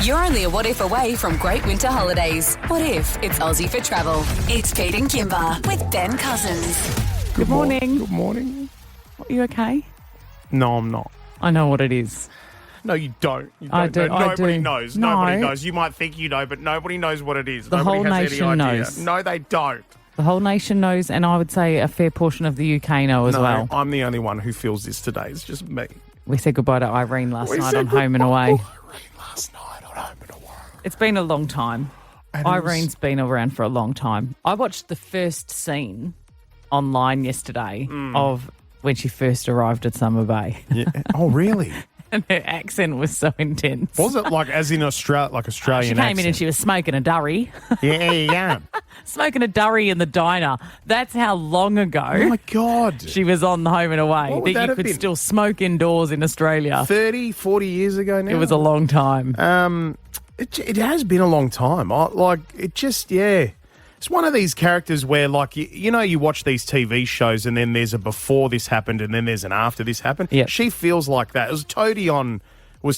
You're only a what if away from great winter holidays. What if it's Aussie for travel? It's Pete and Kymba with Ben Cousins. Good morning. Good morning. Are you okay? No, I'm not. I know what it is. No, you don't. I do. Nobody knows. No. Nobody knows. You might think you know, but nobody knows what it is. The Nobody whole has nation any idea. knows. No, they don't. The whole nation knows, and I would say a fair portion of the UK know as well. I'm the only one who feels this today. It's just me. We said goodbye to Irene last night said on Home and Away. Irene last night on Home and Away. It's been a long time. And Irene's been around for a long time. I watched the first scene online yesterday of when she first arrived at Summer Bay. Yeah. Oh, really? And her accent was so intense. Was it like as in Australian She came in and she was smoking a durry. Yeah. Smoking a durry in the diner. That's how long ago Oh, my God. she was on the Home and Away. What would that That you have could been? still smoke indoors in Australia. 30, 40 years ago now? It was a long time. It has been a long time. It's one of these characters where, like, you watch these TV shows and then there's a before this happened and then there's an after this happened. Yep. She feels like that. It was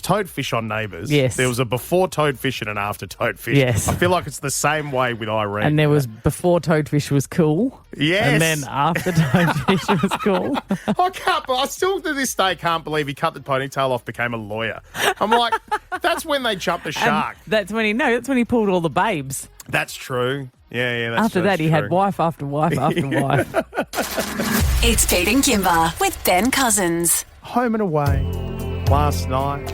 Toadfish on Neighbours. Yes. There was a before Toadfish and an after Toadfish. Yes. I feel like it's the same way with Irene. And there was before Toadfish was cool. Yes. And then after Toadfish was cool. I still to this day can't believe he cut the ponytail off, became a lawyer. I'm like, that's when they jumped the shark. And that's when he pulled all the babes. That's true. Yeah, that's After that, he had wife after wife after wife. It's Pete and Kymba with Ben Cousins. Home and Away last night.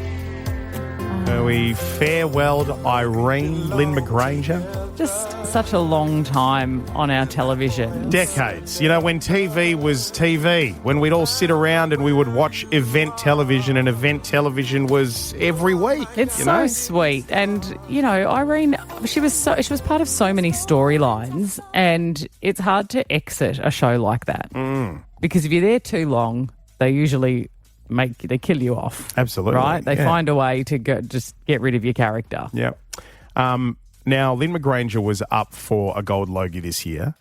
We farewelled Irene, Lynne McGranger. Just such a long time on our television. Decades. When TV was TV, when we'd all sit around and we would watch event television, and event television was every week. It's so sweet. And, Irene, she was part of so many storylines, and it's hard to exit a show like that. Because if you're there too long, they usually they kill you off. Absolutely. Right? They find a way to just get rid of your character. Yeah. Now, Lynne McGranger was up for a Gold Logie this year,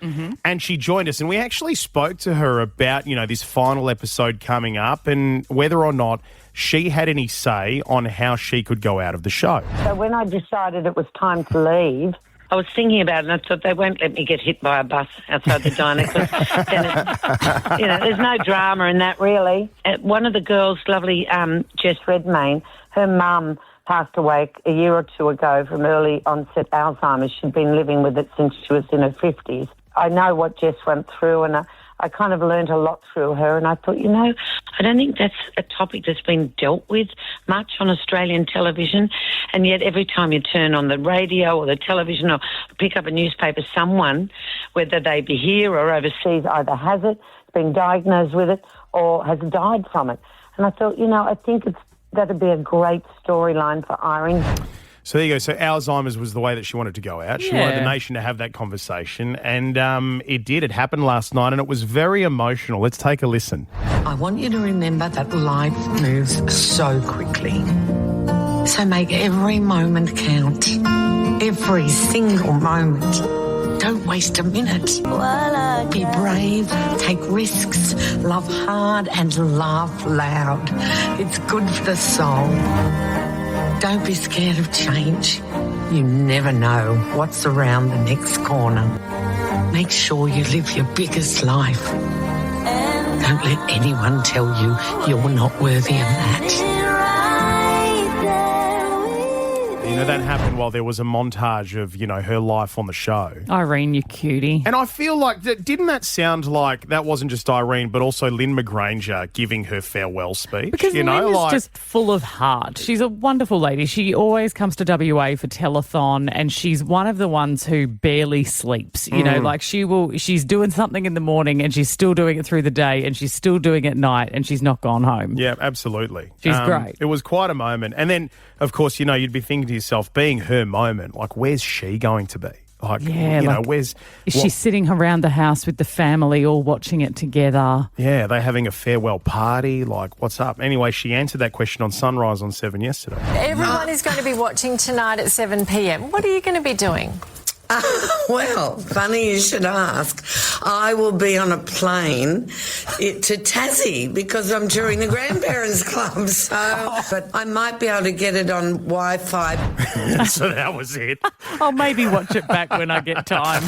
and she joined us, and we actually spoke to her about, this final episode coming up and whether or not she had any say on how she could go out of the show. So when I decided it was time to leave, I was thinking about it and I thought they won't let me get hit by a bus outside the diner because then there's no drama in that really. One of the girls, lovely Jess Redmayne, her mum passed away a year or two ago from early onset Alzheimer's. She'd been living with it since she was in her 50s. I know what Jess went through, and I kind of learned a lot through her, and I thought, I don't think that's a topic that's been dealt with much on Australian television, and yet every time you turn on the radio or the television or pick up a newspaper, someone, whether they be here or overseas, either has it, been diagnosed with it, or has died from it. And I thought, I think that'd be a great storyline for Irene. So there you go. So Alzheimer's was the way that she wanted to go out. She wanted the nation to have that conversation, and it did. It happened last night, and it was very emotional. Let's take a listen. I want you to remember that life moves so quickly. So make every moment count. Every single moment. Don't waste a minute. Be brave, take risks, love hard and laugh loud. It's good for the soul. Don't be scared of change. You never know what's around the next corner. Make sure you live your biggest life. Don't let anyone tell you you're not worthy of that. That happened while there was a montage of, her life on the show. Irene, you cutie. And I feel like, didn't that sound like that wasn't just Irene, but also Lynne McGranger giving her farewell speech? Because Lynne is just full of heart. She's a wonderful lady. She always comes to WA for telethon, and she's one of the ones who barely sleeps. She's doing something in the morning, and she's still doing it through the day, and she's still doing it at night, and she's not gone home. Yeah, absolutely. She's great. It was quite a moment. And then, of course, you'd be thinking to yourself, being her moment, like, where's she going to be? Is she sitting around the house with the family all watching it together? Yeah, are they having a farewell party? Like, what's up? Anyway, she answered that question on Sunrise on 7 yesterday. Everyone is going to be watching tonight at 7 p.m. What are you going to be doing? Well, funny you should ask. I will be on a plane to Tassie because I'm touring the Grandparents Club. But I might be able to get it on Wi-Fi. So that was it. I'll maybe watch it back when I get time.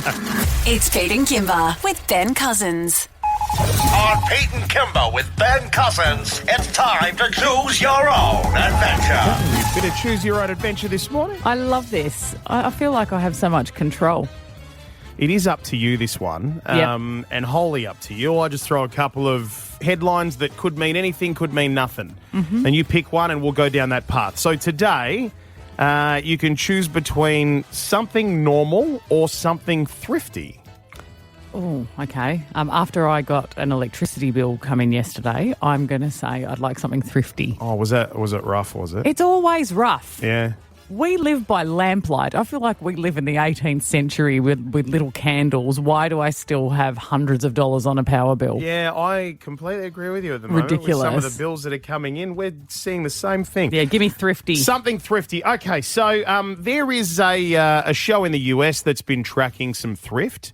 It's Pete and Kymba with Ben Cousins. On Pete and Kymba with Ben Cousins, it's time to choose your own adventure. Bit of choose your own adventure this morning. I love this. I feel like I have so much control. It is up to you, this one, and wholly up to you. I just throw a couple of headlines that could mean anything, could mean nothing. Mm-hmm. And you pick one and we'll go down that path. So today, you can choose between something normal or something thrifty. Oh, okay. After I got an electricity bill come in yesterday, I'm going to say I'd like something thrifty. Oh, was it rough, was it? It's always rough. Yeah. We live by lamplight. I feel like we live in the 18th century with little candles. Why do I still have hundreds of dollars on a power bill? Yeah, I completely agree with you at the moment. Ridiculous. With some of the bills that are coming in, we're seeing the same thing. Yeah, give me thrifty. Something thrifty. Okay, so there is a show in the US that's been tracking some thrift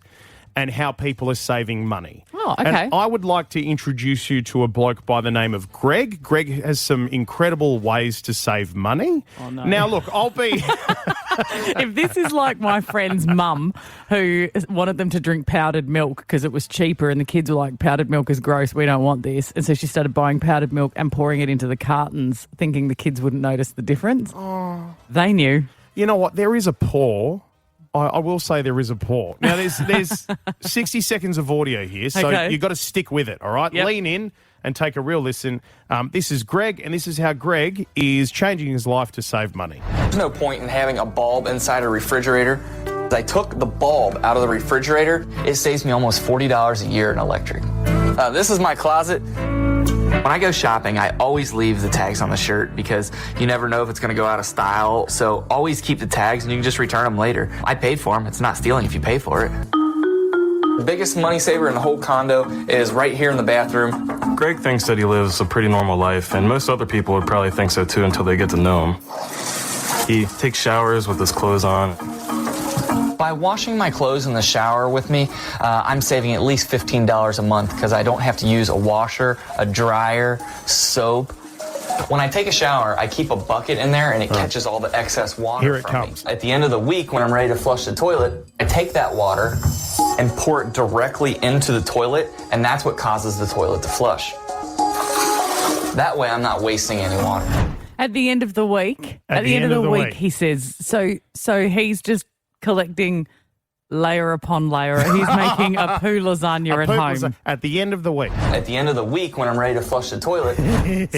and how people are saving money. Oh, okay. And I would like to introduce you to a bloke by the name of Greg. Greg has some incredible ways to save money. Oh, no. Now, look, I'll be... If this is like my friend's mum who wanted them to drink powdered milk because it was cheaper and the kids were like, powdered milk is gross, we don't want this. And so she started buying powdered milk and pouring it into the cartons thinking the kids wouldn't notice the difference. Oh. They knew. You know what? There is a pour... I will say there is a pour. Now, there's 60 seconds of audio here, so you've got to stick with it, all right? Yep. Lean in and take a real listen. This is Greg, and this is how Greg is changing his life to save money. There's no point in having a bulb inside a refrigerator. I took the bulb out of the refrigerator. It saves me almost $40 a year in electric. This is my closet. When I go shopping, I always leave the tags on the shirt because you never know if it's going to go out of style. So always keep the tags and you can just return them later. I paid for them. It's not stealing if you pay for it. The biggest money saver in the whole condo is right here in the bathroom. Greg thinks that he lives a pretty normal life, and most other people would probably think so too until they get to know him. He takes showers with his clothes on. By washing my clothes in the shower with me, I'm saving at least $15 a month because I don't have to use a washer, a dryer, soap. When I take a shower, I keep a bucket in there and it catches all the excess water Here it from comes. me. At the end of the week, when I'm ready to flush the toilet, I take that water and pour it directly into the toilet, and that's what causes the toilet to flush. That way, I'm not wasting any water. At the end of the week, he says, so he's just collecting layer upon layer. He's making a poo lasagna at home. At the end of the week. At the end of the week, when I'm ready to flush the toilet.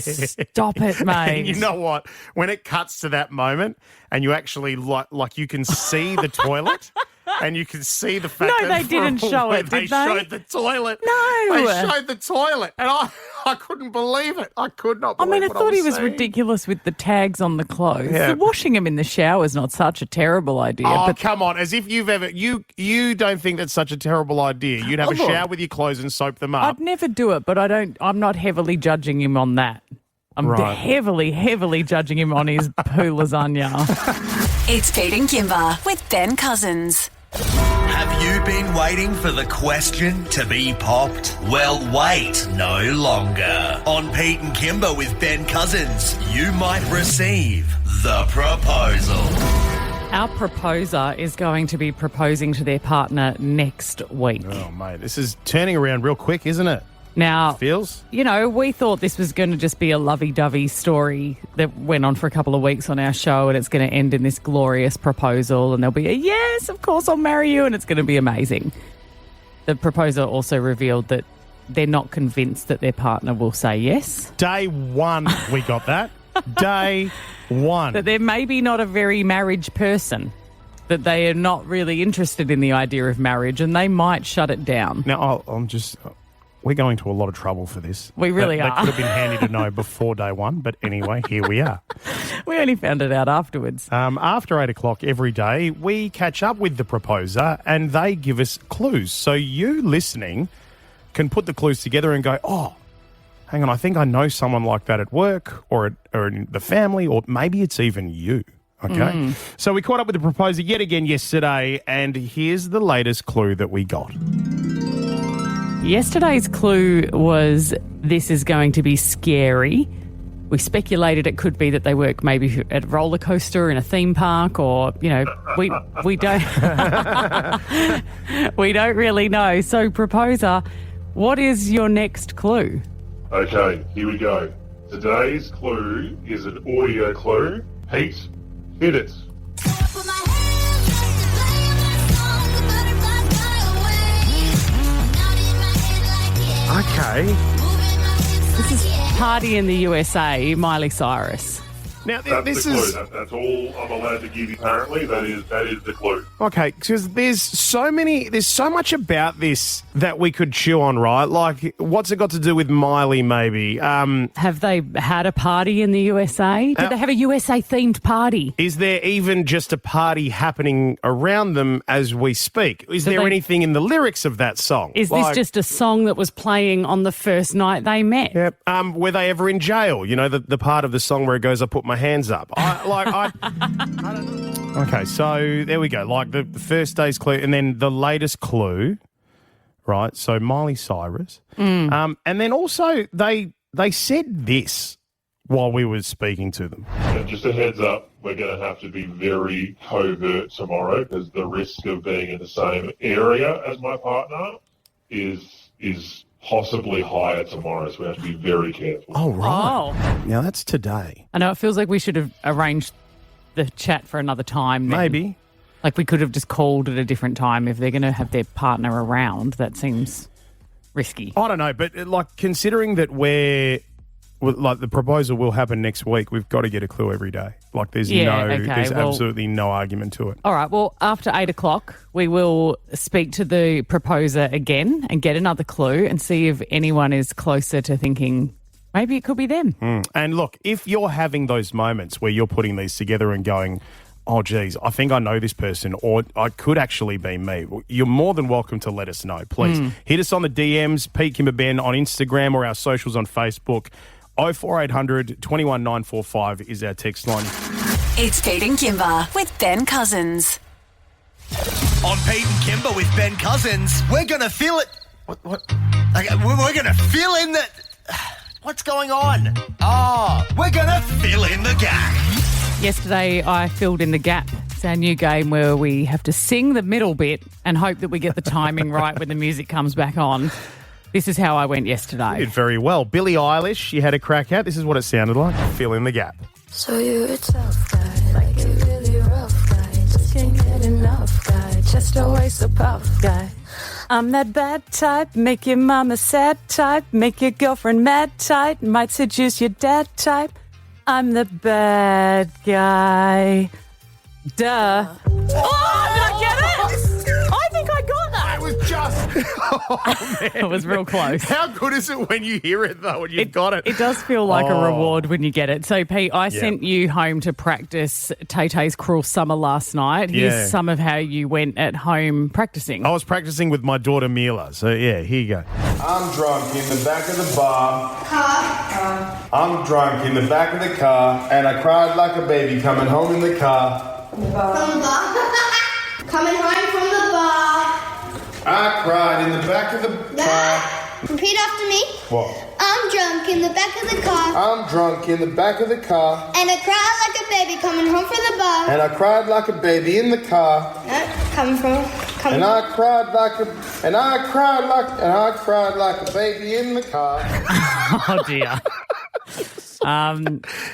Stop it, mate. And you know what? When it cuts to that moment and you actually, like you can see the toilet and you can see the fact that... No, they didn't show it, did they? They showed the toilet. No. They showed the toilet. And I couldn't believe it. I could not believe it. I thought he was ridiculous with the tags on the clothes. Yeah. Washing them in the shower is not such a terrible idea. Oh, but come on. As if you've ever... You don't think that's such a terrible idea. You'd have a shower with your clothes and soap them up. I'd never do it, but I'm not heavily judging him on that. I'm heavily judging him on his poo lasagna. It's Pete and Kymba with Ben Cousins. Have you been waiting for the question to be popped? Well, wait no longer. On Pete and Kymba with Ben Cousins, you might receive the proposal. Our proposer is going to be proposing to their partner next week. Oh, mate, this is turning around real quick, isn't it? Now, feels? You know, we thought this was going to just be a lovey-dovey story that went on for a couple of weeks on our show, and it's going to end in this glorious proposal, and there'll be a yes, of course I'll marry you, and it's going to be amazing. The proposer also revealed that they're not convinced that their partner will say yes. Day one, we got that. Day one. That they're maybe not a very marriage person, that they are not really interested in the idea of marriage, and they might shut it down. Now, we're going to a lot of trouble for this. We really are. That could have been handy to know before day one, but anyway, here we are. We only found it out afterwards. After 8 o'clock every day, we catch up with the proposer and they give us clues. So you listening can put the clues together and go, oh, hang on, I think I know someone like that at work or in the family, or maybe it's even you. Okay. So we caught up with the proposer yet again yesterday, and here's the latest clue that we got. Yesterday's clue was this is going to be scary. We speculated it could be that they work maybe at a roller coaster in a theme park, or, you know, we don't we don't really know. So, proposer, what is your next clue? Okay, here we go. Today's clue is an audio clue. Pete, hit it. Okay. This is Party in the USA, Miley Cyrus. Now, That's this the clue. is... That's all I'm allowed to give you apparently. That is the clue. Okay, because there's so much about this that we could chew on, right? Like, what's it got to do with Miley, maybe? Have they had a party in the USA? Did they have a USA-themed party? Is there even just a party happening around them as we speak? Is there anything in the lyrics of that song? Is this just a song that was playing on the first night they met? Yep. Were they ever in jail? You know, the part of the song where it goes, I put my hands up. I don't know. Okay, so there we go. Like the first day's clue, and then the latest clue, right? So Miley Cyrus. And then also they said this while we were speaking to them. And just a heads up, we're going to have to be very covert tomorrow because the risk of being in the same area as my partner is possibly higher tomorrow, so we have to be very careful. Oh, right. Oh. Now, that's today. I know, it feels like we should have arranged the chat for another time. Then. Maybe. Like we could have just called at a different time if they're going to have their partner around. That seems risky. I don't know, but like considering that like the proposal will happen next week, we've got to get a clue every day. Like there's absolutely no argument to it. All right, well, after 8 o'clock, we will speak to the proposer again and get another clue and see if anyone is closer to thinking maybe it could be them. And look, if you're having those moments where you're putting these together and going, oh, geez, I think I know this person, or I could actually be me, you're more than welcome to let us know. Please hit us on the DMs, Pete, Kymba, Ben on Instagram or our socials on Facebook. 04800 21 945 is our text line. It's Pete and Kymba with Ben Cousins. On Pete and Kymba with Ben Cousins, we're going to feel it. What? Okay, we're going to fill in the... What's going on? We're going to fill in the gap. Yesterday, I filled in the gap. It's our new game where we have to sing the middle bit and hope that we get the timing right when the music comes back on. This is how I went yesterday. You did very well. Billie Eilish, she had a crack at. This is what it sounded like. Fill in the gap. So you're a tough guy, like a really rough guy. Just can't get enough guy, just always so puff guy. I'm that bad type, make your mama sad type, make your girlfriend mad type, might seduce your dad type. I'm the bad guy. Duh. Oh, did I get it? I think I got that. It was just... Oh, man. It was real close. How good is it when you hear it, though, when you've got it? It does feel like a reward when you get it. So, Pete, I sent you home to practice Tay-Tay's Cruel Summer last night. Here's some of how you went at home practicing. I was practicing with my daughter, Mila. So, yeah, here you go. I'm drunk in the back of the bar. I'm drunk in the back of the car, and I cried like a baby coming home in the car. From the bar. Coming home from the bar. I cried in the back of the car. Repeat after me. What? I'm drunk in the back of the car. I'm drunk in the back of the car. And I cried like a baby coming home from the bar. And I cried like a baby in the car. And I cried like a baby in the car. Oh, dear.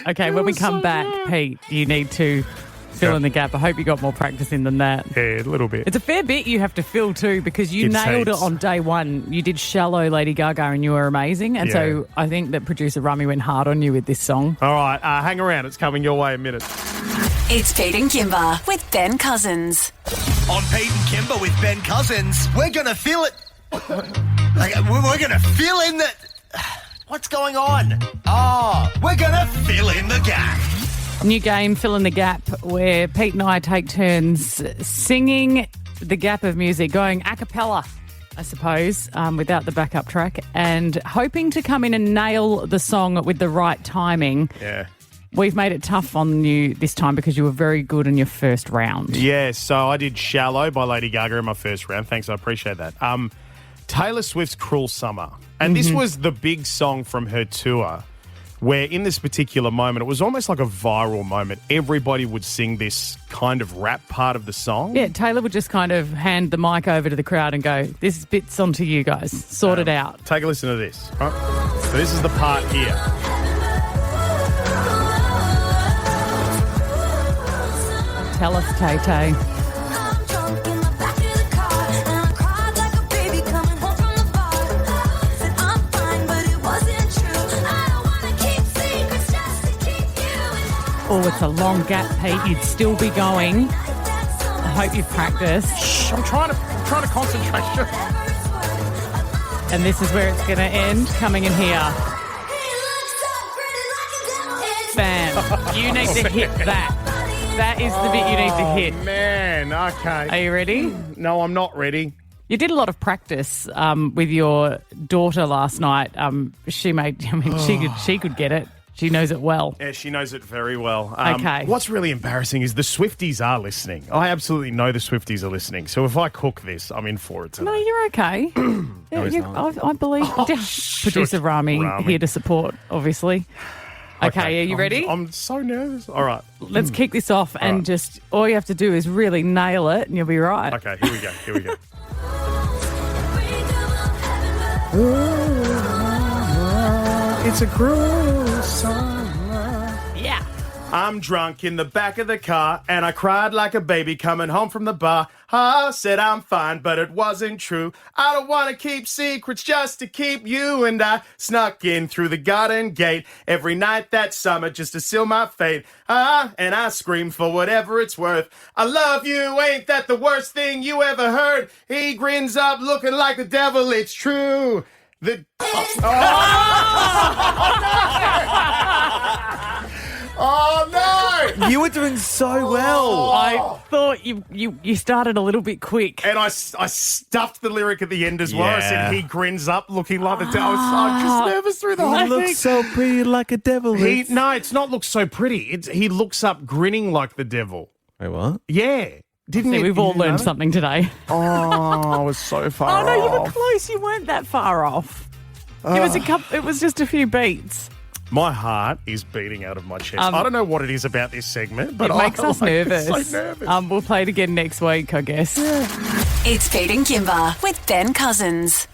Okay, when we come back, Pete, you need to fill in the gap. I hope you got more practice in than that. Yeah, a little bit. It's a fair bit you have to fill too, because you nailed it on day one. You did Shallow, Lady Gaga, and you were amazing. And so I think that producer Rummy went hard on you with this song. All right, hang around. It's coming your way in a minute. It's Pete and Kymba with Ben Cousins. On Pete and Kymba with Ben Cousins, we're going to fill it. We're going to fill in the... What's going on? We're going to fill in the gap. New game, Fill in the Gap, where Pete and I take turns singing the gap of music, going a cappella, I suppose, without the backup track, and hoping to come in and nail the song with the right timing. Yeah. We've made it tough on you this time because you were very good in your first round. Yeah, so I did Shallow by Lady Gaga in my first round. Thanks, I appreciate that. Taylor Swift's Cruel Summer. And this was the big song from her tour where in this particular moment, it was almost like a viral moment. Everybody would sing this kind of rap part of the song. Yeah, Taylor would just kind of hand the mic over to the crowd and go, this bit's onto you guys. Sort it out. Take a listen to this. Right? So this is the part here. Tell us, Tay-Tay. Oh, it's a long gap, Pete. You'd still be going. I hope you've practiced. Shh, I'm trying to concentrate. And this is where it's going to end, coming in here. Bam. You need to hit that. That is the bit you need to hit. Oh, man. Okay. Are you ready? No, I'm not ready. You did a lot of practice with your daughter last night. She could get it. She knows it well. Yeah, she knows it very well. Okay. What's really embarrassing is the Swifties are listening. I absolutely know the Swifties are listening. So if I cook this, I'm in for it tonight. No, you're okay. I believe. Producer Rami here to support, obviously. Okay, are you ready? I'm so nervous. All right. Let's kick this off and just all you have to do is really nail it and you'll be right. Okay, here we go. It's a cruel summer. Yeah. I'm drunk in the back of the car and I cried like a baby coming home from the bar. I said I'm fine, but it wasn't true. I don't want to keep secrets just to keep you. And I snuck in through the garden gate every night that summer just to seal my fate. And I screamed for whatever it's worth. I love you, ain't that the worst thing you ever heard? He grins up looking like the devil, it's true. Oh, no! You were doing so well. I thought you started a little bit quick. And I stuffed the lyric at the end as well. I said, he grins up looking like the devil. I was just nervous through the whole thing. He looks so pretty like a devil. No, it's not look so pretty. He looks up grinning like the devil. Wait, what? Yeah. We've all learned something today. Oh, I was so far off. Oh, no, you were close. You weren't that far off. It was just a few beats. My heart is beating out of my chest. I don't know what it is about this segment, but it makes us nervous. So nervous. We'll play it again next week, I guess. It's Pete and Kymba with Ben Cousins.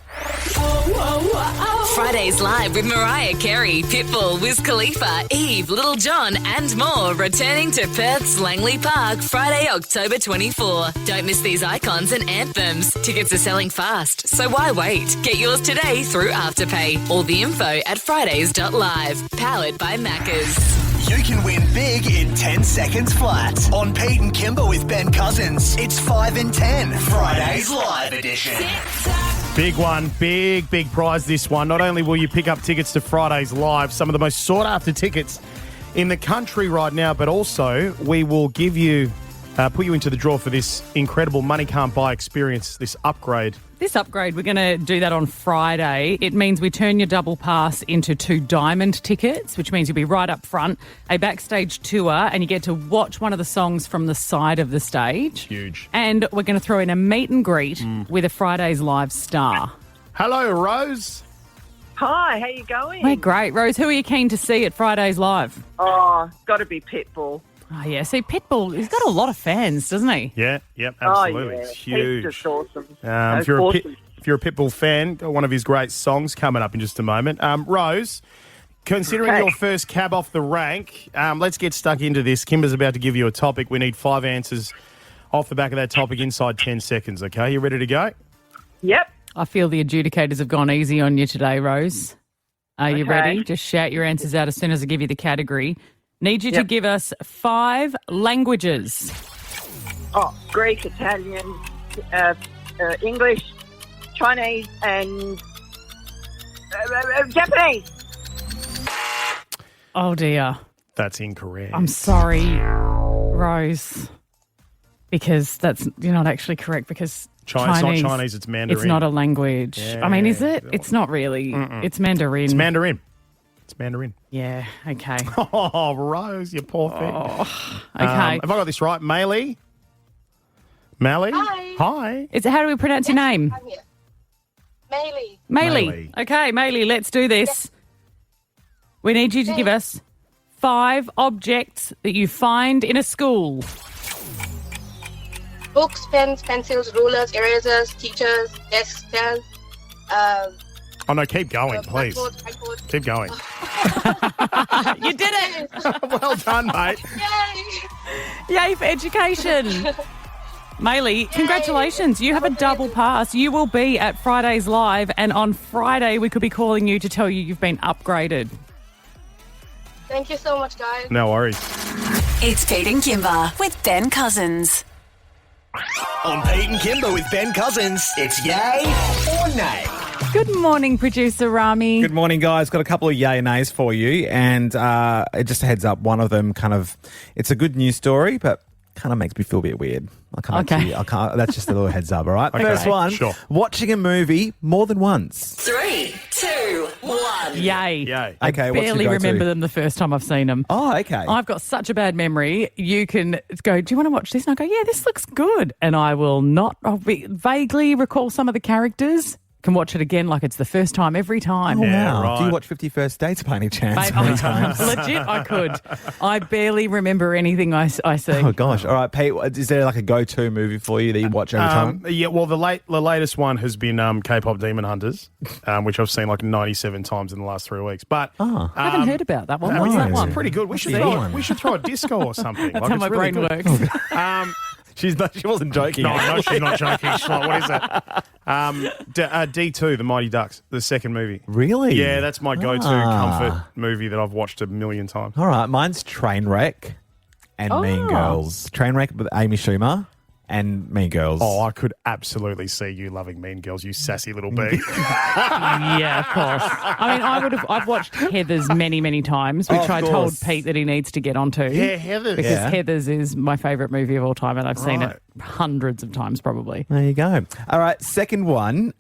Fridays live with Mariah Carey, Pitbull, Wiz Khalifa, Eve, Little John and more returning to Perth's Langley Park Friday, October 24. Don't miss these icons and anthems. Tickets are selling fast, so why wait? Get yours today through Afterpay. All the info at FRIDAYZ.live. Powered by Maccas. You can win big in 10 seconds flat. On Pete and Kymba with Ben Cousins, it's 5 and 10. Fridays Live Edition. Big one, big prize this one. Not only will you pick up tickets to Fridays Live, some of the most sought-after tickets in the country right now, but also we will give you, put you into the draw for this incredible Money Can't Buy experience, this upgrade. This upgrade, we're going to do that on Friday. It means we turn your double pass into 2 diamond tickets, which means you'll be right up front, a backstage tour, and you get to watch one of the songs from the side of the stage. Huge. And we're going to throw in a meet and greet with a Fridays Live star. Hello, Rose. Hi, how you going? We're great. Rose, who are you keen to see at Fridays Live? Oh, got to be Pitbull. Oh, yeah. See, Pitbull, he's got a lot of fans, doesn't he? Yep, absolutely. Oh, yeah. It's huge. He's just awesome. If you're a Pitbull fan, got one of his great songs coming up in just a moment. Rose, considering your first cab off the rank, let's get stuck into this. Kymba's about to give you a topic. We need 5 answers off the back of that topic inside 10 seconds, okay? You ready to go? Yep. I feel the adjudicators have gone easy on you today, Rose. Are you ready? Just shout your answers out as soon as I give you the category. Need you to give us 5 languages. Oh, Greek, Italian, English, Chinese, and Japanese. Oh, dear. That's incorrect. I'm sorry, Rose, because you're not actually correct because Chinese. It's not Chinese, it's Mandarin. It's not a language. Yeah. I mean, is it? It's not really. Mm-mm. It's Mandarin. It's Mandarin. It's Mandarin. Yeah, okay. Oh, Rose, you poor thing. Oh, okay. Have I got this right? Maylee? Mally? Hi. Hi. How do we pronounce your name? I'm here. Maylee. Maylee. Okay, Maylee, let's do this. We need you to give us 5 objects that you find in a school. Books, pens, pencils, rulers, erasers, teachers, desks, chairs. Oh, no, keep going, please. Blackboard. Keep going. You did it! Well done, mate. Yay! Yay for education. Maylee, congratulations. You have a double pass. You will be at FRIDAYZ Live, and on Friday we could be calling you to tell you you've been upgraded. Thank you so much, guys. No worries. It's Pete and Kymba with Ben Cousins. On Pete and Kymba with Ben Cousins, it's yay or nay. Good morning, producer Rami. Good morning, guys. Got a couple of yay and nays for you. And it just a heads up, one of them it's a good news story, but kind of makes me feel a bit weird. I can't. That's just a little heads up, all right? Okay. First one, Sure. watching a movie more than once. 3, 2, 1. Yay. Yay. I Okay, what's your barely go-to? remember them the first time I've seen them. Oh, okay. I've got such a bad memory. You can go, do you want to watch this? And I go, yeah, this looks good. And I will not, vaguely recall some of the characters. Can watch it again like it's the first time every time. Oh, Yeah, wow. right. Do you watch 50 First Dates by any chance? Mate, Many times? legit, I could. I barely remember anything I see. Oh, gosh. All right, Pete, is there like a go-to movie for you that you watch every time? Yeah, well, the latest one has been K-pop Demon Hunters, which I've seen like 97 times in the last 3 weeks. But I haven't heard about that one. What's that it's one? pretty good. We should throw a disco or something. That's how my brain works. She wasn't joking. No, she's not joking. She's like, what is that? D2, The Mighty Ducks, the second movie. Really? Yeah, that's my go-to comfort movie that I've watched a million times. All right, mine's Trainwreck and Mean Girls. Trainwreck with Amy Schumer and Mean Girls. Oh, I could absolutely see you loving Mean Girls, you sassy little bee. Yeah, of course. I mean, I've watched Heathers many, many times, which I told Pete that he needs to get onto. Yeah, Heathers. Because Yeah. Heathers is my favourite movie of all time, and I've seen it hundreds of times probably. There you go. All right, second one,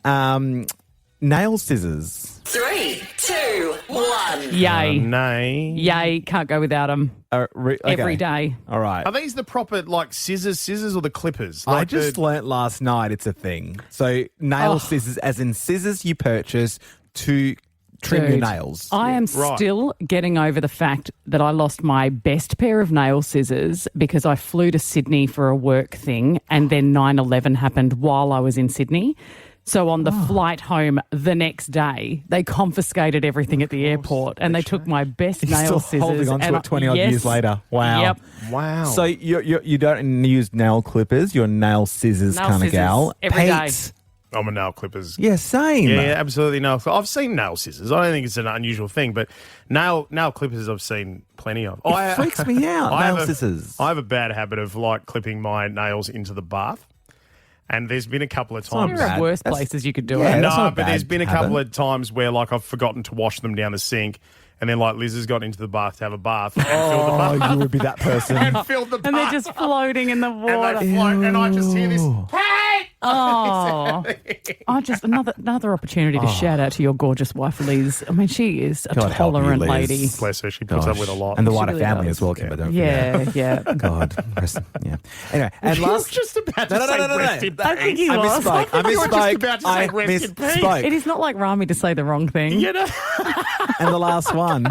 nail scissors. 3, 2, 1. Yay. Nay. Yay, can't go without them. Every day. All right. Are these the proper, like, scissors or the clippers? I Like just learnt last night it's a thing. So nail scissors, as in scissors you purchase to trim your Dude, nails. I am still getting over the fact that I lost my best pair of nail scissors because I flew to Sydney for a work thing, and then 9/11 happened while I was in Sydney. So on the flight home the next day, they confiscated everything at the airport, and they took my best You're nail still scissors. holding on to it 20-odd years later. Wow. Yep. Wow. So you don't use nail clippers, you're a nail scissors Nail kind of scissors gal. every day. Pete. I'm a nail clippers. Yeah, same. Yeah, absolutely. No, I've seen nail scissors. I don't think it's an unusual thing, but nail clippers I've seen plenty of. It freaks me out, nail scissors. I have a bad habit of like clipping my nails into the bath. And there's been a couple of times. There are worse places you could do Yeah, it. that's not a but there's bad been a habit. couple of times where like I've forgotten to wash them down the sink, and then like Liz has got into the bath to have a bath and filled the bath. Oh, you would be that person. And filled the bath. And they're just floating in the and water. they float, and I just hear this. Oh, just another opportunity to shout out to your gorgeous wife, Liz. I mean, she is a God help you, tolerant Liz. lady. Bless her, she puts up with a lot. And the She wider really family does. as well, Kymba, don't Yeah, forget. yeah. God. Yeah. Anyway, and You were last... just about to No, say no. rest in I think peace. he I was. misspoke. I You were just misspoke. about to I say rest in peace. misspoke. It is not like Rami to say the wrong thing. You know? And the last one,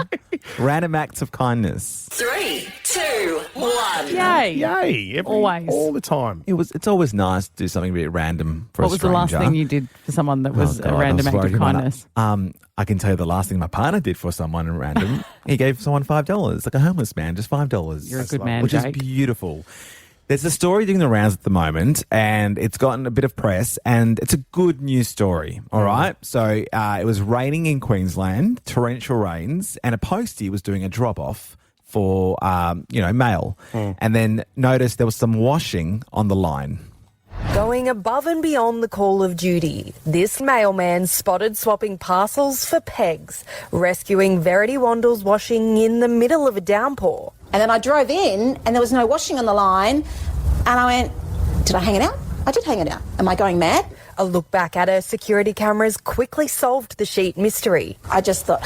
random acts of kindness. 3, 2, 1. Yay. Yay. Always. All the time. It's always nice to do something a bit random for What a was the stranger. last thing you did for someone that was Oh, God, a random I was act of worried about kindness? that. I can tell you the last thing my partner did for someone random. He gave someone $5, like a homeless man, just $5. You're a good man, which Jake. is beautiful. There's a story doing the rounds at the moment, and it's gotten a bit of press, and it's a good news story, all right? So it was raining in Queensland, torrential rains, and a postie was doing a drop-off for, mail, and then noticed there was some washing on the line. Going above and beyond the call of duty, this mailman spotted swapping parcels for pegs, rescuing Verity Wandle's washing in the middle of a downpour. And then I drove in and there was no washing on the line, and I went, did I hang it out? I did hang it out. Am I going mad? A look back at her security cameras quickly solved the sheet mystery. I just thought,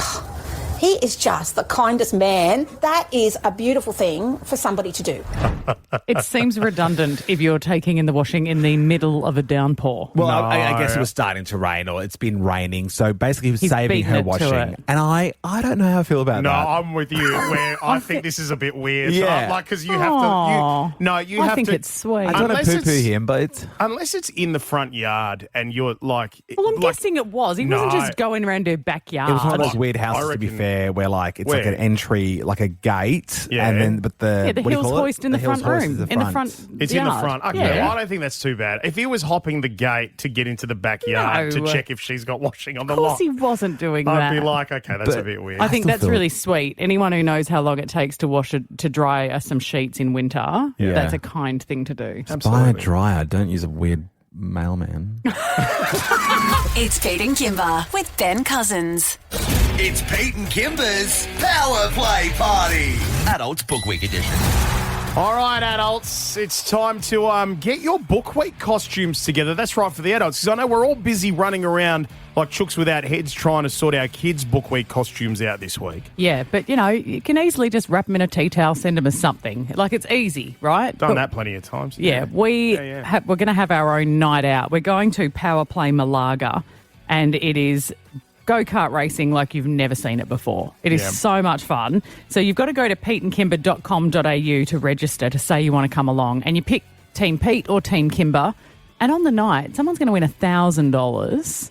He is just the kindest man. That is a beautiful thing for somebody to do. It seems redundant if you're taking in the washing in the middle of a downpour. Well, I guess it was starting to rain, or it's been raining. So basically, he was saving her washing. And I don't know how I feel about that. No, I'm with you. Where I think this is a bit weird. Yeah. Like, because you have to. I think it's sweet. I don't want to poo-poo him, but it's... Unless it's in the front yard and you're like... Well, I'm guessing it was. He wasn't just going around her backyard. It was one of those weird houses, to be fair, where like it's like an entry, like a gate, and then but the Hill's hoist in the front room, in the front. It's in the front. Okay, well, I don't think that's too bad. If he was hopping the gate to get into the backyard to check if she's got washing on the lot, of course he wasn't doing that. I'd be like, okay, that's a bit weird. I think that's really sweet. Anyone who knows how long it takes to dry some sheets in winter, that's a kind thing to do. Buy a dryer. Don't use a weird mailman. It's Pete and Kymba with Ben Cousins. It's Pete and Kymba's Power Play Party. Adults Book Week Edition. All right, adults, it's time to get your book week costumes together. That's right, for the adults, because I know we're all busy running around like chooks without heads trying to sort our kids' book week costumes out this week. Yeah, but, you can easily just wrap them in a tea towel, send them as something. Like, it's easy, right? Done that plenty of times. Yeah, we're going to have our own night out. We're going to POWERPLAY Malaga, and it is go-kart racing like you've never seen it before. It is so much fun. So you've got to go to peteandkimba.com.au to register to say you want to come along, and you pick Team Pete or Team Kymba, and on the night, someone's going to win $1,000.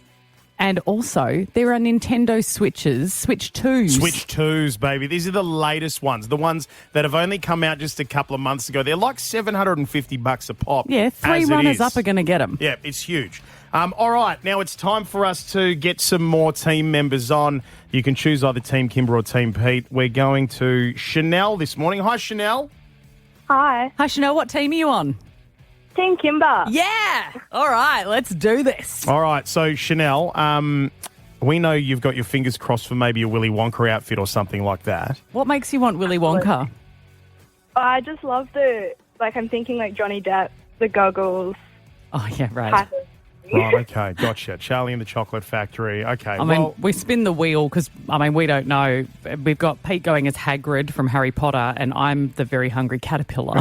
And also, there are Nintendo Switches, Switch 2s. Switch 2s, baby. These are the latest ones, the ones that have only come out just a couple of months ago. They're like $750 a pop. Yeah, 3 runners-up are going to get them. Yeah, it's huge. All right, now it's time for us to get some more team members on. You can choose either Team Kymba or Team Pete. We're going to Chanel this morning. Hi, Chanel. Hi. Hi, Chanel. What team are you on? Team Kymba. Yeah. All right, let's do this. All right, so Chanel, we know you've got your fingers crossed for maybe a Willy Wonka outfit or something like that. What makes you want Willy Wonka? I just love I'm thinking like Johnny Depp, the goggles. Oh, yeah, right. Right, okay, gotcha. Charlie and the Chocolate Factory. Okay, I mean, we spin the wheel because, we don't know. We've got Pete going as Hagrid from Harry Potter, and I'm the very hungry caterpillar.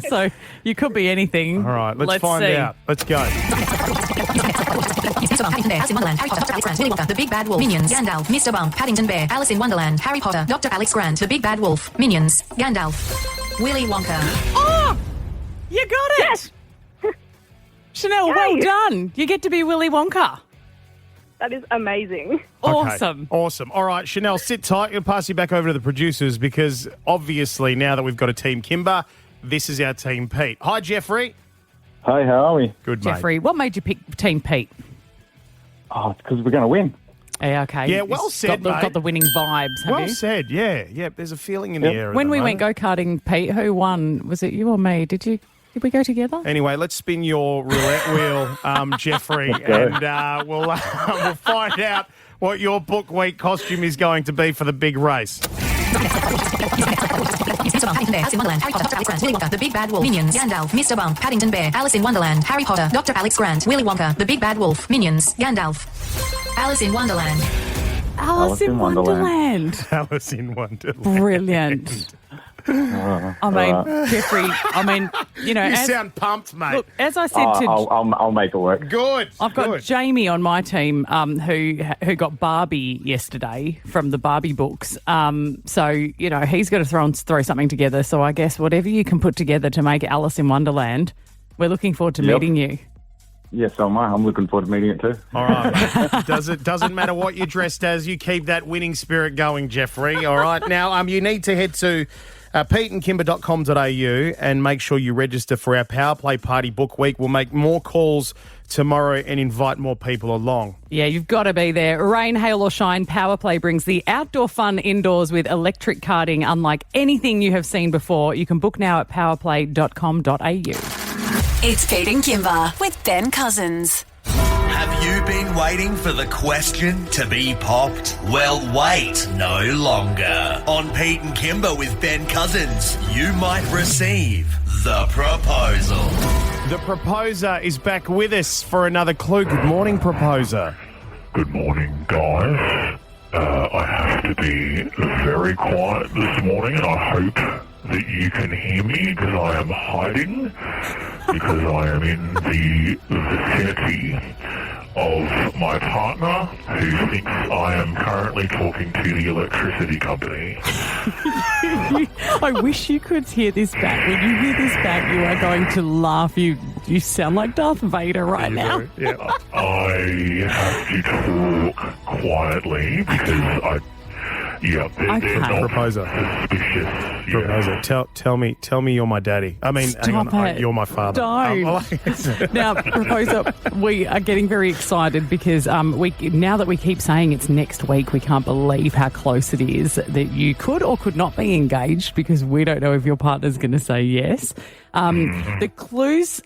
So you could be anything. All right, let's find out. Let's go. Mr. Bump, Paddington Bear, Alice in Wonderland, Harry Potter, Dr. Alex Grant, Willy Wonka, The Big Bad Wolf, Minions, Gandalf, Mr. Bump, Paddington Bear, Alice in Wonderland, Harry Potter, Dr. Alex Grant, The Big Bad Wolf, Minions, Gandalf, Willy Wonka. Oh! You got it! Yes. Chanel, well done. You get to be Willy Wonka. That is amazing. Awesome. Okay, awesome. All right, Chanel, sit tight. I'll pass you back over to the producers because obviously now that we've got a Team Kymba, this is our Team Pete. Hi, Jeffrey. Hi, how are we? Good, mate. Jeffrey, what made you pick Team Pete? Oh, it's because we're going to win. Yeah, okay. Yeah, well said, mate. Got the winning vibes, have well you? said, yeah. There's a feeling in the air. When we went go-karting, Pete, who won? Was it you or me? Did we go together? Anyway, let's spin your roulette wheel, Jeffrey, and we'll find out what your book week costume is going to be for the big race. Mr. Bump, Paddington Bear, Alice in Wonderland, Harry Potter, Dr. Alex Grant, Willy Wonka, The Big Bad Wolf, Minions, Gandalf, Mr. Bump, Paddington Bear, Alice in Wonderland, Harry Potter, Dr. Alex Grant, Willy Wonka, The Big Bad Wolf, Minions, Gandalf, Alice in Wonderland. Alice in Wonderland. Alice in Wonderland. Brilliant. Jeffrey, you sound pumped, mate. Look, as I said I'll make it work. Good. I've got Jamie on my team who got Barbie yesterday from the Barbie books. So, he's got to throw something together. So I guess whatever you can put together to make Alice in Wonderland, we're looking forward to meeting you. Yes, so am I. I'm looking forward to meeting it too. All right. Doesn't matter what you're dressed as. You keep that winning spirit going, Jeffrey. All right. Now, you need to head to peteandkimba.com.au and make sure you register for our Power Play Party Book Week. We'll make more calls tomorrow and invite more people along. Yeah, you've got to be there. Rain, hail or shine, Power Play brings the outdoor fun indoors with electric karting unlike anything you have seen before. You can book now at powerplay.com.au. It's Pete and Kymba with Ben Cousins. Have you been waiting for the question to be popped? Well, wait no longer. On Pete and Kymba with Ben Cousins, you might receive the proposal. The proposer is back with us for another clue. Good morning, proposer. Good morning, guys. I have to be very quiet this morning, and I hope that you can hear me because I am hiding, because I am in the vicinity of my partner who thinks I am currently talking to the electricity company. I wish you could hear this back. When you hear this back, you are going to laugh. You sound like Darth Vader right now. Yeah, I have to talk quietly because they're not Proposer. suspicious. Proposer. Tell me you're my daddy. I mean, hang Stop on, it. you're my father. Don't. Now, Proposer, we are getting very excited because now that we keep saying it's next week, we can't believe how close it is that you could or could not be engaged because we don't know if your partner's going to say yes. The clues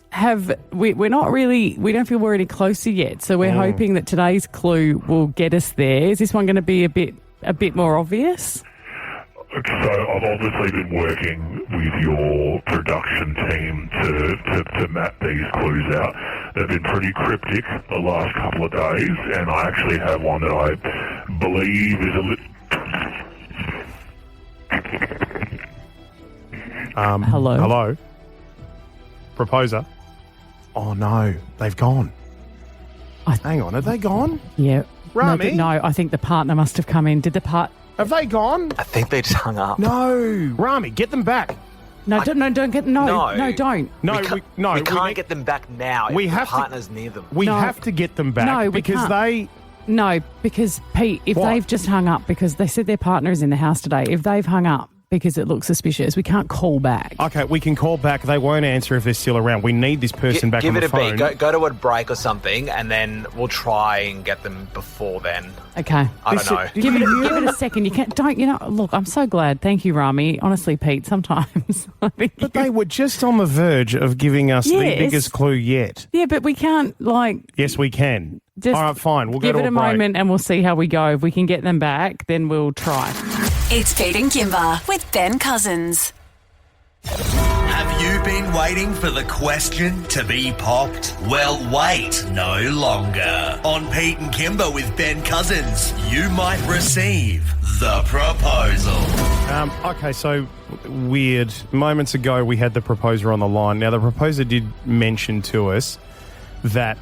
we don't feel we're any closer yet. So we're hoping that today's clue will get us there. Is this one going to be a bit more obvious? So I've obviously been working with your production team to map these clues out. They've been pretty cryptic the last couple of days, and I actually have one that I believe is a Hello? Hello? Proposer? Oh, no. They've gone. Hang on. Have they gone? Yeah. Rami? No, I think the partner must have come in. Have they gone? I think they just hung up. No. Rami, get them back. No, don't get... No, don't. No, we can't get them back now if the partner's near them. We have to get them back No, we because can't. they... No, because, Pete, if What? they've just hung up because they said their partner is in the house today, if they've hung up because it looks suspicious, we can't call back. Okay, we can call back. They won't answer if they're still around. We need this person back on the phone. Give it a beat. Go to a break or something, and then we'll try and get them before then. Okay. I don't know. Give it a second. Look, I'm so glad. Thank you, Rami. Honestly, Pete, sometimes I think... But they were just on the verge of giving us the Yes. biggest clue yet. Yeah, but we can't, Yes, we can. Just all right, fine. We'll go give to it a break. moment and we'll see how we go. If we can get them back, then we'll try. It's Pete and Kymba with Ben Cousins. Have you been waiting for the question to be popped? Well, wait no longer. On Pete and Kymba with Ben Cousins, you might receive the proposal. Okay, so weird. Moments ago, we had the proposer on the line. Now, the proposer did mention to us that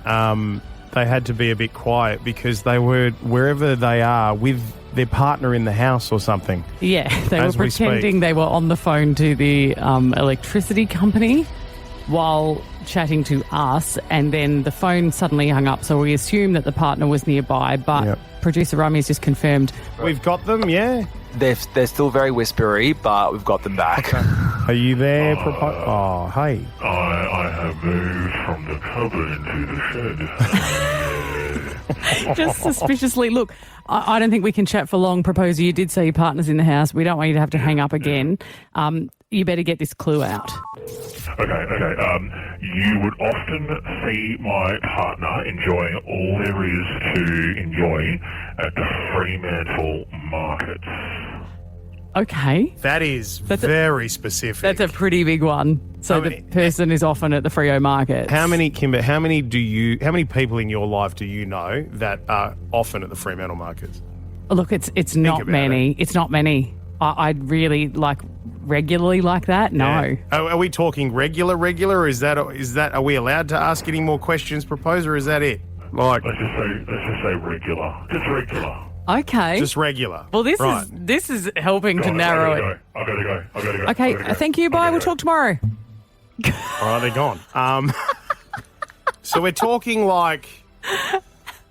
they had to be a bit quiet because they were wherever they are with their partner in the house or something. Yeah, they were pretending they were on the phone to the electricity company while chatting to us, and then the phone suddenly hung up, so we assumed that the partner was nearby, but producer Rami has just confirmed. We've got them, yeah? They're still very whispery, but we've got them back. Are you there? Oh, hey. I have moved from the cupboard into the shed. Just suspiciously. Look, I don't think we can chat for long, proposer. You did say your partner's in the house. We don't want you to have to hang up again. You better get this clue out. Okay. You would often see my partner enjoying all there is to enjoy at the Fremantle markets. Okay. That is very specific. That's a pretty big one. So the person is often at the Freo market. How many, Kymba, how many people in your life do you know that are often at the Fremantle markets? Look, it's not many. It's not many. I'd really regularly like that. No. Yeah. Are we talking regular? Or is that? Are we allowed to ask any more questions, proposer? Or is that it? Let's just say regular. Just regular. Okay. Just regular. Well, this is helping to narrow it. I gotta go. Okay. Thank you. Bye. We'll talk tomorrow. All right, they're gone. So we're talking I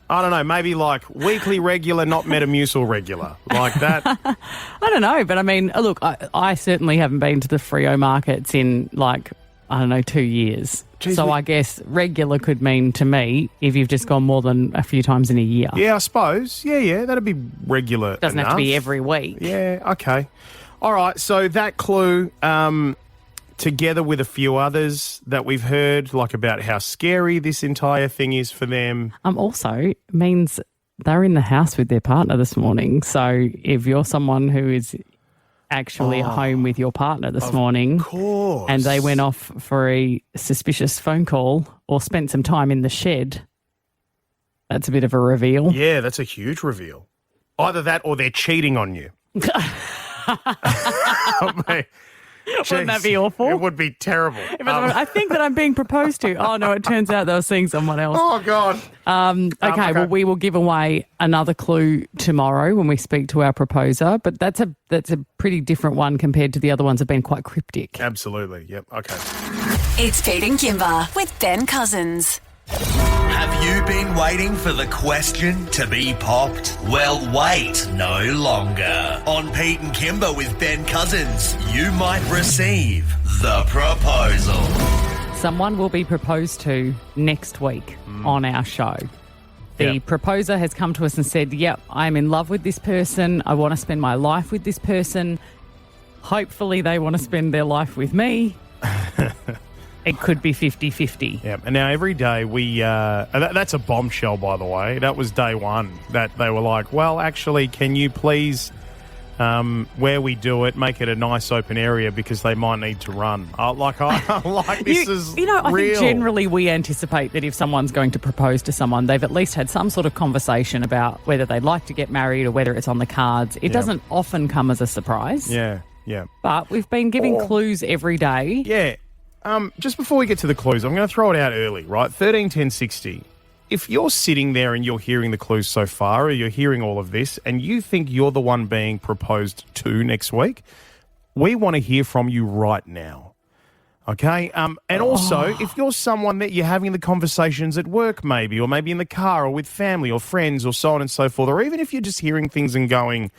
don't know, maybe weekly regular, not Metamucil regular, like that. I don't know, but I mean, look, I certainly haven't been to the Freo markets in 2 years. Jeez, so I guess regular could mean to me if you've just gone more than a few times in a year. Yeah, I suppose. Yeah, that'd be regular. Doesn't have to be every week. Yeah, okay. All right, so that clue, together with a few others that we've heard, about how scary this entire thing is for them. Also means they're in the house with their partner this morning. So if you're someone who is actually at home with your partner this morning, of course, and they went off for a suspicious phone call or spent some time in the shed, that's a bit of a reveal. Yeah, that's a huge reveal. Either that or they're cheating on you. Wouldn't that be awful? It would be terrible. I think that I'm being proposed to. Oh, no, it turns out they were seeing someone else. Oh, God. Okay, well, we will give away another clue tomorrow when we speak to our proposer, but that's a pretty different one compared to the other ones that have been quite cryptic. Absolutely. Yep. Okay. It's Pete and Kymba with Ben Cousins. Have you been waiting for the question to be popped? Well, wait no longer. On Pete and Kymba with Ben Cousins, you might receive the proposal. Someone will be proposed to next week on our show. The proposer has come to us and said, yep, I'm in love with this person. I want to spend my life with this person. Hopefully they want to spend their life with me. It could be 50-50. Yeah, and now every day we... that's a bombshell, by the way. That was day one that they were like, well, actually, can you please, where we do it, make it a nice open area because they might need to run. This is I real. think generally we anticipate that if someone's going to propose to someone, they've at least had some sort of conversation about whether they'd like to get married or whether it's on the cards. It doesn't often come as a surprise. Yeah. But we've been giving clues every day. Yeah. Just before we get to the clues, I'm going to throw it out early, right? 13 10 60. If you're sitting there and you're hearing the clues so far, or you're hearing all of this, and you think you're the one being proposed to next week, we want to hear from you right now. Okay? And also, if you're someone that you're having the conversations at work maybe, or maybe in the car, or with family or friends, or so on and so forth, or even if you're just hearing things and going,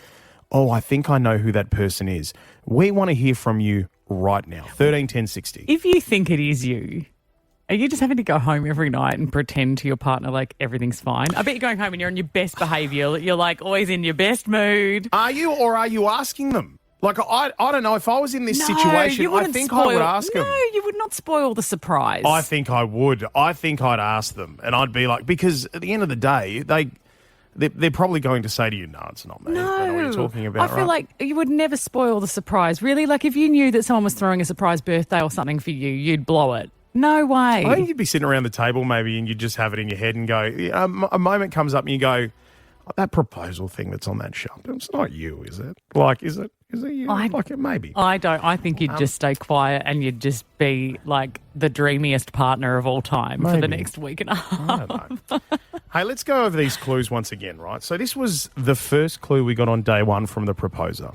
oh, I think I know who that person is, we want to hear from you right now. 13 10 60. If you think it is you, are you just having to go home every night and pretend to your partner like everything's fine? I bet you're going home and you're on your best behaviour. You're like always in your best mood. Are you, or are you asking them? Like, I don't know. If I was in this situation, I think I would ask them. No, you would not spoil the surprise. I think I would. I think I'd ask them. And I'd be like, because at the end of the day, they're probably going to say to you, no, it's not me. No. I know what you're talking about, I feel like you would never spoil the surprise. Really? Like if you knew that someone was throwing a surprise birthday or something for you, you'd blow it. No way. I think you'd be sitting around the table maybe and you'd just have it in your head and go, a moment comes up and you go, that proposal thing that's on that shelf, it's not you, is it? Like, is it you? Maybe. I don't. I think you'd just stay quiet and you'd just be like the dreamiest partner of all time for the next week and a half. I don't know. Hey, let's go over these clues once again, right? So this was the first clue we got on day one from the proposer.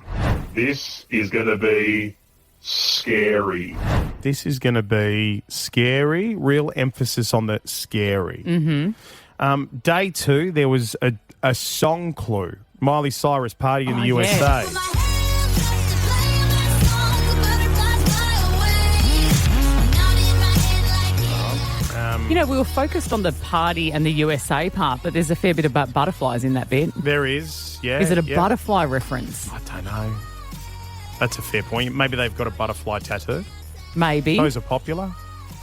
This is going to be scary. This is going to be scary. Real emphasis on the scary. Mm-hmm. Day two, there was a song clue. Miley Cyrus, Party in the USA. Yeah. You know, we were focused on the party and the USA part, but there's a fair bit about butterflies in that bit. There is, yeah. Is it a butterfly reference? I don't know. That's a fair point. Maybe they've got a butterfly tattoo. Maybe. Those are popular.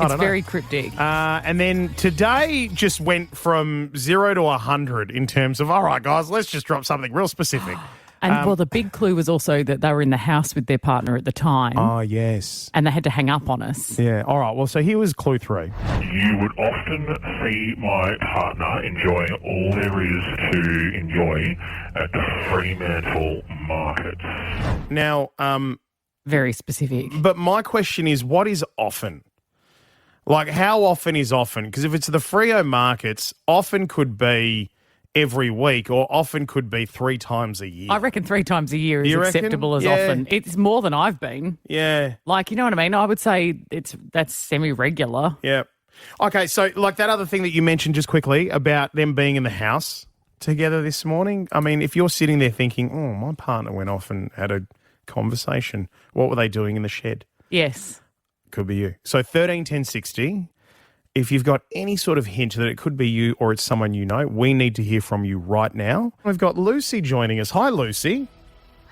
It's very cryptic. And then today just went from 0 to 100 in terms of, all right, guys, let's just drop something real specific. And, well, the big clue was also that they were in the house with their partner at the time. Oh, yes. And they had to hang up on us. Yeah. All right. Well, so here was clue 3. You would often see my partner enjoying all there is to enjoy at the Fremantle Market. Now, very specific. But my question is, what is often? Like, how often is often? Because if it's the Freo markets, often could be every week or often could be 3 times a year. I reckon 3 times a year is You acceptable reckon? as Yeah. often. It's more than I've been. Yeah. Like, you know what I mean? I would say that's semi-regular. Yeah. Okay, so like that other thing that you mentioned just quickly about them being in the house together this morning. I mean, if you're sitting there thinking, oh, my partner went off and had a conversation, what were they doing in the shed? Yes. Could be you. So 13 10 60. If you've got any sort of hint that it could be you or it's someone you know, we need to hear from you right now. We've got Lucy joining us. Hi, Lucy.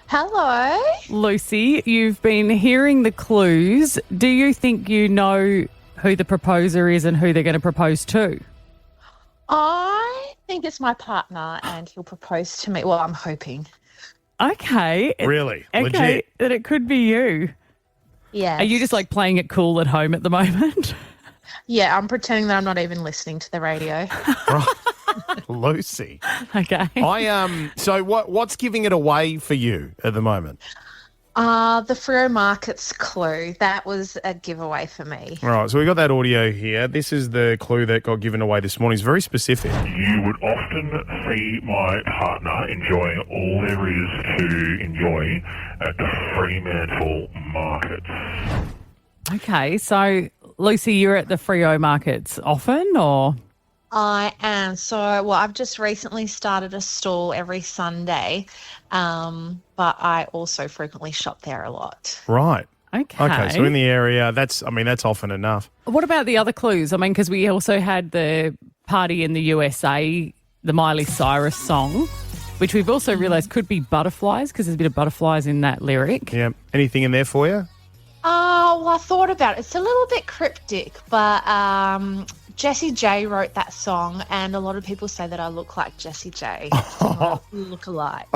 Hello. Lucy, you've been hearing the clues. Do you think you know who the proposer is and who they're going to propose to? I think it's my partner and he'll propose to me. Well, I'm hoping. Okay. Really? Okay, Legit? that it could be you. Yeah. Are you just like playing it cool at home at the moment? Yeah, I'm pretending that I'm not even listening to the radio. Lucy. Okay. So what's giving it away for you at the moment? The Freo Markets clue. That was a giveaway for me. All right, so we got that audio here. This is the clue that got given away this morning. It's very specific. You would often see my partner enjoying all there is to enjoy at the Fremantle Markets. Okay, so Lucy, you're at the Freo Markets often, or? I am. So, I've just recently started a stall every Sunday, but I also frequently shop there a lot. Right. Okay. So in the area, that's often enough. What about the other clues? I mean, because we also had the party in the USA, the Miley Cyrus song, which we've also realised could be butterflies because there's a bit of butterflies in that lyric. Yeah. Anything in there for you? I thought about it. It's a little bit cryptic, but Jessie J wrote that song, and a lot of people say that I look like Jessie J. Look alike.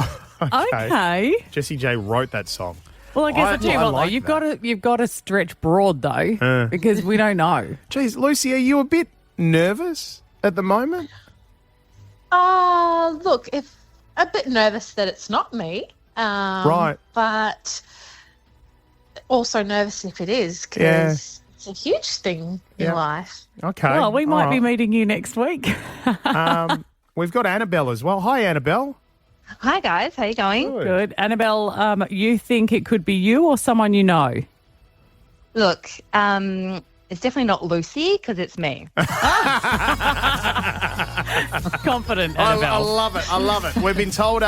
Okay. Jessie J wrote that song. Well, I guess I'll tell you what, though, you've got to stretch broad, though, because we don't know. Geez, Lucy, are you a bit nervous at the moment? Look, if a bit nervous that it's not me. Right. But also nervous if it is, because it's a huge thing in life. Okay. Well, we might be meeting you next week. We've got Annabelle as well. Hi, Annabelle. Hi, guys. How you going? Good. Annabelle, you think it could be you or someone you know? Look, it's definitely not Lucy because it's me. Confident, Annabelle. I love it. We've been told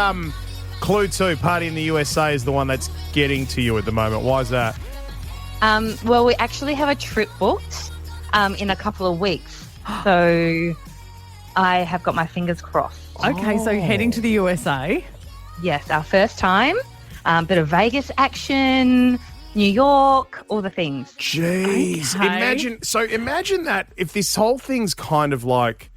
Clue 2, Party in the USA, is the one that's getting to you at the moment. Why is that? Well, we actually have a trip booked in a couple of weeks. So I have got my fingers crossed. Okay, so heading to the USA. Yes, our first time. Bit of Vegas action, New York, all the things. Jeez. Okay. Imagine that if this whole thing's kind of like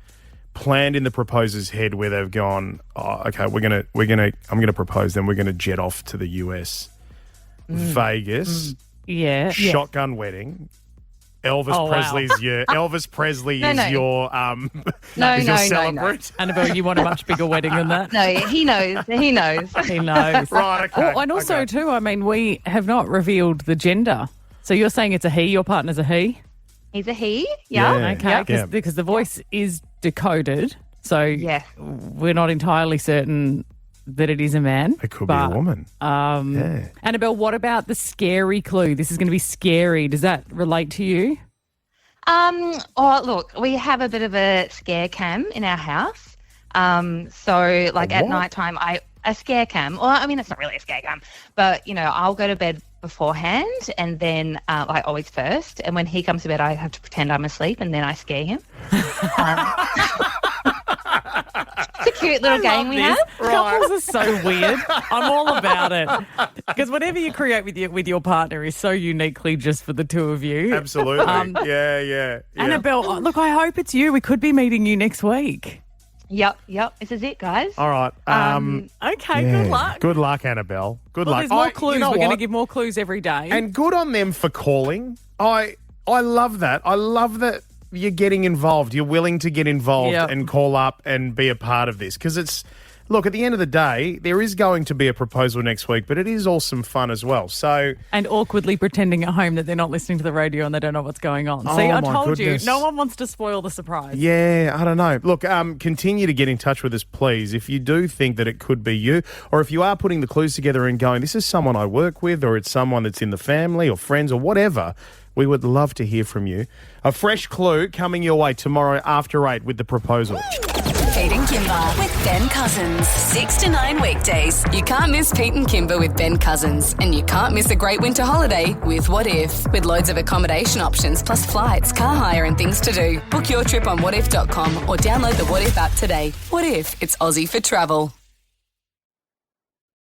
planned in the proposer's head where they've gone, okay, I'm gonna propose, then we're gonna jet off to the US. Vegas. Yeah. Shotgun wedding. Elvis Presley is your celebrant. Annabelle, you want a much bigger wedding than that? No, he knows. He knows. He knows. Right, okay. Oh, and also, too, I mean, we have not revealed the gender. So you're saying it's a he, your partner's a he? He's a he, yeah. Okay, because the voice is decoded. So we're not entirely certain that it is a man. It could be a woman. Annabelle, what about the scary clue? This is going to be scary. Does that relate to you? Look, we have a bit of a scare cam in our house. So, like, at night time, a scare cam. Well, I mean, it's not really a scare cam, but, I'll go to bed beforehand and then, always first. And when he comes to bed, I have to pretend I'm asleep and then I scare him. It's a cute little game we have. Couples are so weird. I'm all about it. Because whatever you create with your partner is so uniquely just for the two of you. Absolutely. Yeah. Annabelle, look, I hope it's you. We could be meeting you next week. Yep. This is it, guys. All right. Okay, good luck. Good luck, Annabelle. Good luck. There's more clues. We're going to give more clues every day. And good on them for calling. I love that. I love that you're getting involved. You're willing to get involved and call up and be a part of this. Because it's, look, at the end of the day, there is going to be a proposal next week, but it is all some fun as well. So, and awkwardly pretending at home that they're not listening to the radio and they don't know what's going on. Oh, See, I my told goodness. you, no one wants to spoil the surprise. Yeah, I don't know. Look, continue to get in touch with us, please. If you do think that it could be you, or if you are putting the clues together and going, this is someone I work with, or it's someone that's in the family or friends or whatever, we would love to hear from you. A fresh clue coming your way tomorrow after 8 with the proposal. Pete and Kymba with Ben Cousins. 6 to 9 weekdays. You can't miss Pete and Kymba with Ben Cousins. And you can't miss a great winter holiday with What If. With loads of accommodation options plus flights, car hire and things to do. Book your trip on whatif.com or download the What If app today. What If? It's Aussie for travel.